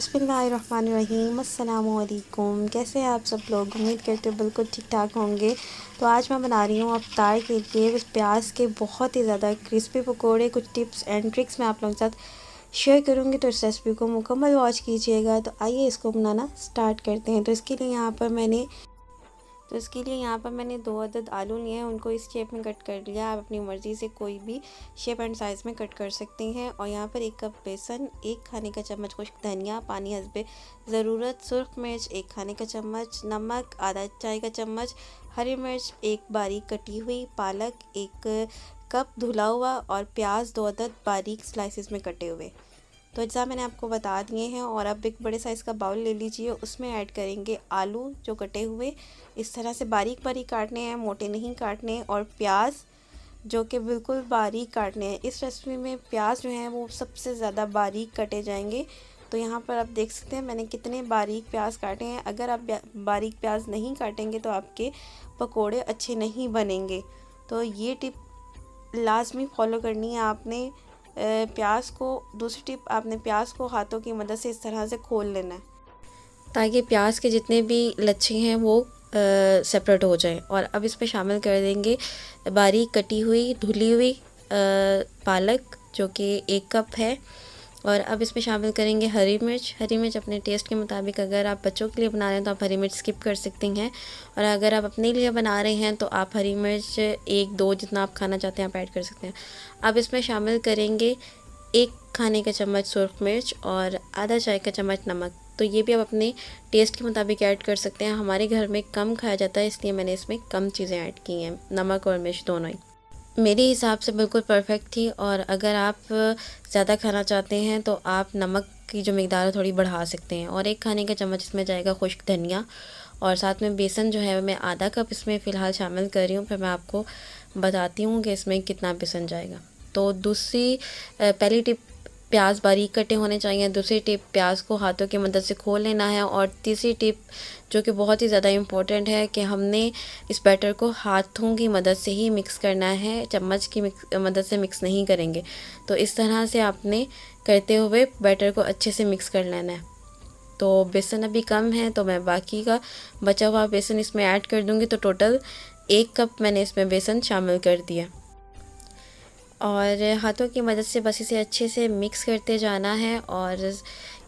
बिस्मिल्लाहिर्रहमानिर्रहीम। अस्सलामुअलैकुम। कैसे हैं आप सब लोग? उम्मीद करते हो बिल्कुल ठीक ठाक होंगे। तो आज मैं बना रही हूँ अफ्तार के लिए प्याज के बहुत ही ज़्यादा क्रिस्पी पकोड़े। कुछ टिप्स एंड ट्रिक्स मैं आप लोगों के साथ शेयर करूँगी, तो इस रेसिपी को मुकम्मल वॉच कीजिएगा। तो आइए इसको बनाना स्टार्ट करते हैं। तो इसके लिए यहाँ पर मैंने 2 अदद आलू लिए हैं, उनको इस शेप में कट कर लिया। आप अपनी मर्ज़ी से कोई भी शेप एंड साइज़ में कट कर सकते हैं। और यहाँ पर 1 कप बेसन, 1 खाने का चम्मच खुश्क धनिया, पानी हस्बे ज़रूरत, सुर्ख मिर्च 1 खाने का चम्मच, नमक आधा चाय का चम्मच, हरी मिर्च 1 बारीक कटी हुई, पालक 1 कप धुला हुआ और प्याज 2 अदद बारीक स्लाइसिस में कटे हुए। तो अज्जा मैंने आपको बता दिए हैं। और अब एक बड़े साइज़ का बाउल ले लीजिए, उसमें ऐड करेंगे आलू जो कटे हुए, इस तरह से बारीक बारीक काटने हैं, मोटे नहीं काटने। और प्याज जो कि बिल्कुल बारीक काटने हैं। इस रेसिपी में प्याज जो है वो सबसे ज़्यादा बारीक कटे जाएंगे। तो यहाँ पर आप देख सकते हैं मैंने कितने बारीक प्याज काटे हैं। अगर आप बारीक प्याज नहीं काटेंगे तो आपके पकोड़े अच्छे नहीं बनेंगे। तो ये टिप लाजमी फॉलो करनी है आपने। प्याज को दूसरी टिप, आपने प्याज को हाथों की मदद से इस तरह से खोल लेना है ताकि प्याज के जितने भी लच्छे हैं वो सेपरेट हो जाएं। और अब इसमें शामिल कर देंगे बारीक कटी हुई धुली हुई पालक जो कि 1 कप है। और अब इसमें शामिल करेंगे हरी मिर्च अपने टेस्ट के मुताबिक। अगर आप बच्चों के लिए बना रहे हैं तो आप हरी मिर्च स्किप कर सकती हैं, और अगर आप अपने लिए बना रहे हैं तो आप हरी मिर्च 1-2 जितना आप खाना चाहते हैं आप ऐड कर सकते हैं। अब इसमें शामिल करेंगे 1 खाने का चम्मच सुर्ख मिर्च और आधा चाय का चम्मच नमक। तो ये भी आप अपने टेस्ट के मुताबिक ऐड कर सकते हैं। हमारे घर में कम खाया जाता है, इसलिए मैंने इसमें कम चीज़ें ऐड की हैं, नमक और मिर्च दोनों ही मेरे हिसाब से बिल्कुल परफेक्ट थी। और अगर आप ज़्यादा खाना चाहते हैं तो आप नमक की जो मिकदार है थोड़ी बढ़ा सकते हैं। और 1 खाने का चम्मच इसमें जाएगा खुश्क धनिया, और साथ में बेसन जो है मैं आधा कप इसमें फ़िलहाल शामिल कर रही हूँ। फिर मैं आपको बताती हूँ कि इसमें कितना बेसन जाएगा। तो पहली टिप, प्याज बारीक कटे होने चाहिए। दूसरी टिप, प्याज को हाथों की मदद से खोल लेना है। और तीसरी टिप जो कि बहुत ही ज़्यादा इम्पोर्टेंट है कि हमने इस बैटर को हाथों की मदद से ही मिक्स करना है, चम्मच की मदद से मिक्स नहीं करेंगे। तो इस तरह से आपने करते हुए बैटर को अच्छे से मिक्स कर लेना है। तो बेसन अभी कम है तो मैं बाकी का बचा हुआ बेसन इसमें ऐड कर दूँगी। तो टोटल 1 कप मैंने इसमें बेसन शामिल कर दिया, और हाथों की मदद से बस इसे अच्छे से मिक्स करते जाना है। और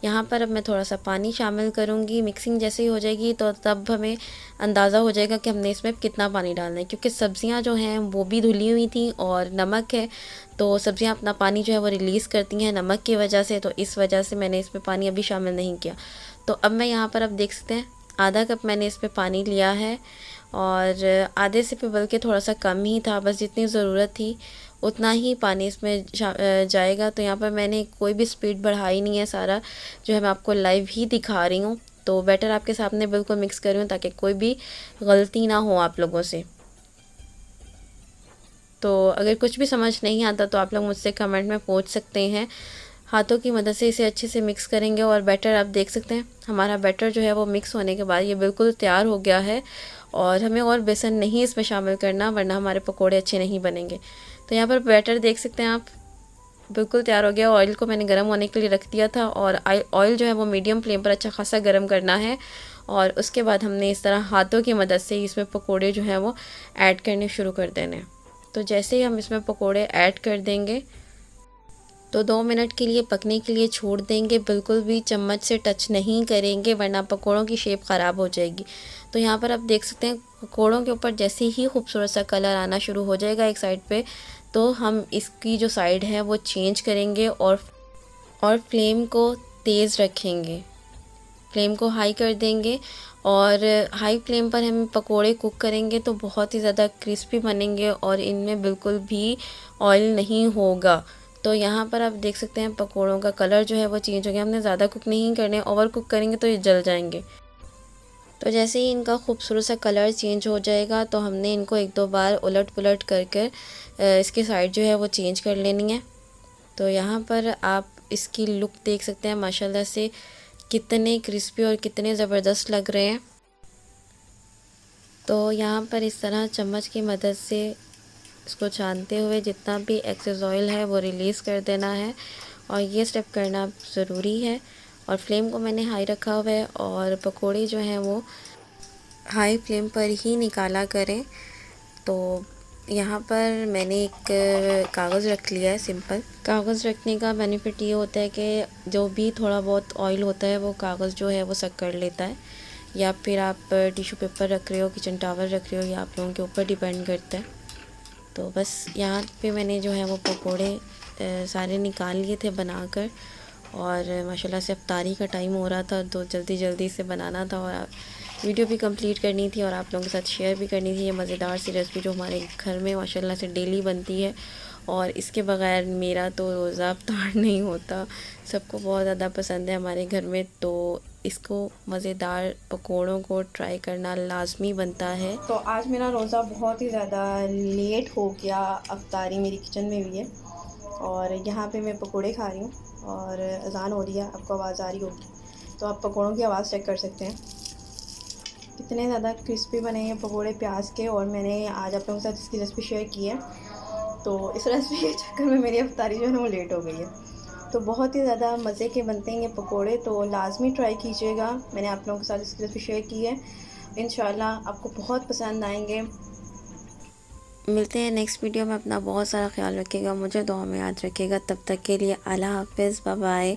यहाँ पर अब मैं थोड़ा सा पानी शामिल करूँगी। मिक्सिंग जैसे ही हो जाएगी तो तब हमें अंदाज़ा हो जाएगा कि हमने इसमें कितना पानी डालना है, क्योंकि सब्ज़ियाँ जो हैं वो भी धुली हुई थी और नमक है, तो सब्ज़ियाँ अपना पानी जो है वो रिलीज़ करती हैं नमक की वजह से। तो इस वजह से मैंने इसमें पानी अभी शामिल नहीं किया। तो अब मैं यहाँ पर, अब देख सकते हैं आधा कप मैंने इसमें पानी लिया है, और आधे से भी बल्कि थोड़ा सा कम ही था, बस जितनी ज़रूरत थी उतना ही पानी इसमें जाएगा। तो यहाँ पर मैंने कोई भी स्पीड बढ़ाई नहीं है, सारा जो है मैं आपको लाइव ही दिखा रही हूँ। तो बैटर आपके सामने बिल्कुल मिक्स कर रही हूँ ताकि कोई भी गलती ना हो आप लोगों से। तो अगर कुछ भी समझ नहीं आता तो आप लोग मुझसे कमेंट में पूछ सकते हैं। हाथों की मदद से इसे अच्छे से मिक्स करेंगे। और बैटर आप देख सकते हैं हमारा बैटर जो है वो मिक्स होने के बाद ये बिल्कुल तैयार हो गया है, और हमें और बेसन नहीं इसमें शामिल करना, वरना हमारे पकोड़े अच्छे नहीं बनेंगे। तो यहाँ पर बैटर देख सकते हैं आप बिल्कुल तैयार हो गया। ऑयल को मैंने गर्म होने के लिए रख दिया था, और ऑयल जो है वो मीडियम फ्लेम पर अच्छा खासा गर्म करना है। और उसके बाद हमने इस तरह हाथों की मदद से इसमें पकोड़े जो हैं वो ऐड करने शुरू कर देने। तो जैसे ही हम इसमें पकोड़े ऐड कर देंगे तो 2 मिनट के लिए पकने के लिए छोड़ देंगे। बिल्कुल भी चम्मच से टच नहीं करेंगे, वरना पकोड़ों की शेप ख़राब हो जाएगी। तो यहाँ पर आप देख सकते हैं पकोड़ों के ऊपर जैसे ही खूबसूरत सा कलर आना शुरू हो जाएगा एक साइड पे, तो हम इसकी जो साइड है वो चेंज करेंगे और फ्लेम को तेज़ रखेंगे, फ्लेम को हाई कर देंगे। और हाई फ्लेम पर हम पकोड़े कुक करेंगे तो बहुत ही ज़्यादा क्रिस्पी बनेंगे और इनमें बिल्कुल भी ऑयल नहीं होगा। तो यहाँ पर आप देख सकते हैं पकोड़ों का कलर जो है वो चेंज हो गया। हमने ज़्यादा कुक नहीं करने, ओवर कुक करेंगे तो ये जल जाएंगे। तो जैसे ही इनका खूबसूरत सा कलर चेंज हो जाएगा तो हमने इनको 1-2 बार उलट पुलट कर इसकी साइड जो है वो चेंज कर लेनी है। तो यहाँ पर आप इसकी लुक देख सकते हैं माशाल्लाह से कितने क्रिस्पी और कितने ज़बरदस्त लग रहे हैं। तो यहाँ पर इस तरह चम्मच की मदद से इसको छानते हुए जितना भी एक्सेस ऑयल है वो रिलीज़ कर देना है, और ये स्टेप करना ज़रूरी है। और फ्लेम को मैंने हाई रखा हुआ है और पकोड़े जो हैं वो हाई फ्लेम पर ही निकाला करें। तो यहाँ पर मैंने एक कागज़ रख लिया है। सिंपल कागज़ रखने का बेनिफिट ये होता है कि जो भी थोड़ा बहुत ऑयल होता है वो कागज़ जो है वो सक कर लेता है। या फिर आप टिश्यू पेपर रख रहे हो, किचन टॉवल रख रहे हो, या आप लोगों के ऊपर डिपेंड करता है। तो बस यहाँ पे मैंने जो है वो पकोड़े सारे निकाल लिए थे बनाकर, और माशाल्लाह से इफ्तारी का टाइम हो रहा था तो जल्दी जल्दी से बनाना था और वीडियो भी कंप्लीट करनी थी और आप लोगों के साथ शेयर भी करनी थी। ये मज़ेदार सी रेसिपी जो हमारे घर में माशाल्लाह से डेली बनती है और इसके बगैर मेरा तो रोज़ा इफ्तार नहीं होता। सबको बहुत ज़्यादा पसंद है हमारे घर में, तो इसको मज़ेदार पकोड़ों को ट्राई करना लाजमी बनता है। तो आज मेरा रोज़ा बहुत ही ज़्यादा लेट हो गया, इफ्तारी मेरी किचन में भी है और यहाँ पे मैं पकोड़े खा रही हूँ और अज़ान हो रही है, आपको आवाज़ आ रही होगी तो आप पकोड़ों की आवाज़ चेक कर सकते हैं। कितने ज़्यादा क्रिस्पी बने हैं पकोड़े प्याज के, और मैंने आज आप लोगों के साथ इसकी रेसिपी शेयर की है। तो इस रेसिपी के चक्कर में मेरी इफ्तारी जो है ना वो लेट हो गई है। तो बहुत ही ज़्यादा मज़े के बनते हैं ये पकोड़े, तो लाजमी ट्राई कीजिएगा। मैंने आप लोगों के साथ इसकी रेसिपी शेयर की है, इंशाल्लाह आपको बहुत पसंद आएंगे। मिलते हैं नेक्स्ट वीडियो में। अपना बहुत सारा ख्याल रखिएगा, मुझे दुआ में याद रखिएगा। तब तक के लिए अल्लाह हाफ़िज़, बाय बाय।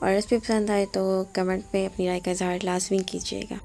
और रेसिपी पसंद आए तो कमेंट में अपनी राय का इज़हार लाजमी कीजिएगा।